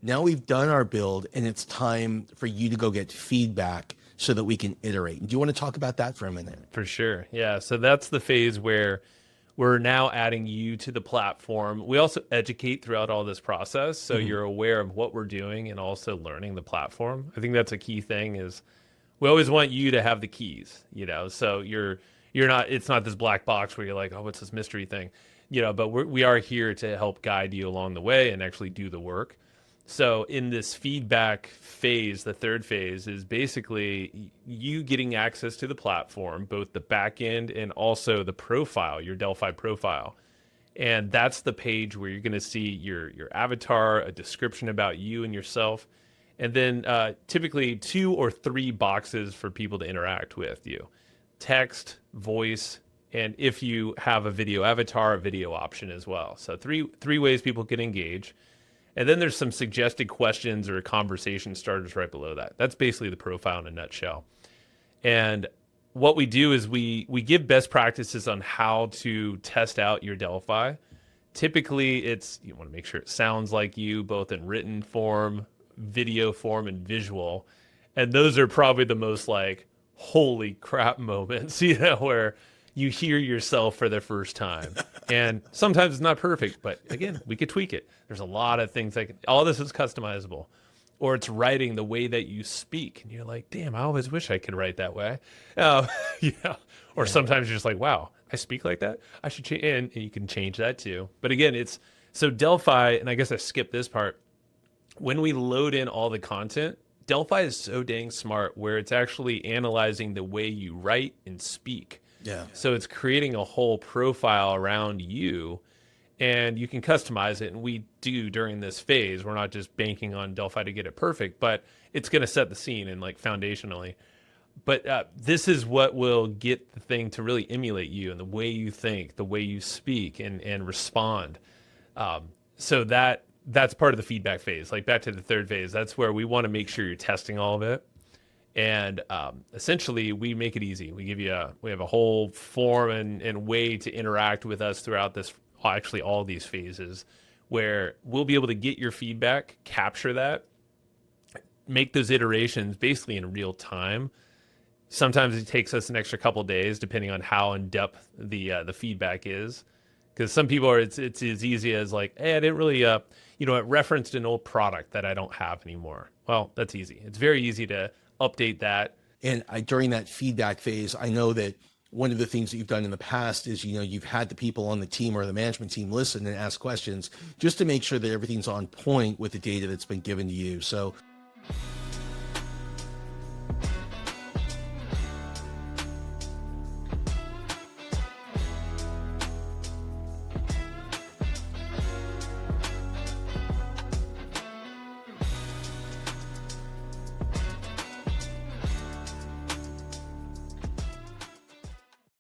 Now we've done our build and it's time for you to go get feedback so that we can iterate. Do you want to talk about that for a minute? For sure. Yeah. So that's the phase where we're now adding you to the platform. We also educate throughout all this process. So Mhm. you're aware of what we're doing and also learning the platform. I think that's a key thing is we always want you to have the keys, so you're not, it's not this black box where you're like, oh, what's this mystery thing? But we are here to help guide you along the way and actually do the work. So in this feedback phase, the third phase is basically you getting access to the platform, both the back end and also the profile, your Delphi profile. And that's the page where you're going to see your avatar, a description about you and yourself, and then typically 2 or 3 boxes for people to interact with you: text, voice, and if you have a video avatar, a video option as well. So three ways people can engage. And then there's some suggested questions or conversation starters right below that. That's basically the profile in a nutshell. And what we do is we give best practices on how to test out your Delphi. Typically, it's you want to make sure it sounds like you, both in written form, video form, and visual. And those are probably the most like holy crap moments, where you hear yourself for the first time. And sometimes it's not perfect, but again, we could tweak it. There's a lot of things all this is customizable. Or it's writing the way that you speak, and you're like, damn, I always wish I could write that way. Uh, yeah. Or Yeah. sometimes you're just like, wow, I speak like that. I should change, and you can change that too. But again, it's so Delphi, and I guess I skipped this part. When we load in all the content, Delphi is so dang smart where it's actually analyzing the way you write and speak. Yeah. So it's creating a whole profile around you, and you can customize it. And we do during this phase. We're not just banking on Delphi to get it perfect, but it's going to set the scene and like foundationally. But this is what will get the thing to really emulate you and the way you think, the way you speak and respond. So that's part of the feedback phase. Like back to the third phase, that's where we want to make sure you're testing all of it. And essentially, we make it easy. We have a whole form and way to interact with us throughout this, actually all these phases, where we'll be able to get your feedback, capture that, make those iterations basically in real time. Sometimes it takes us an extra couple days, depending on how in depth the feedback is. Because some people are, it's as easy as like, hey, I didn't really, it referenced an old product that I don't have anymore. Well, that's easy. It's very easy to update that. And during that feedback phase, I know that one of the things that you've done in the past is, you've had the people on the team or the management team listen and ask questions just to make sure that everything's on point with the data that's been given to you. So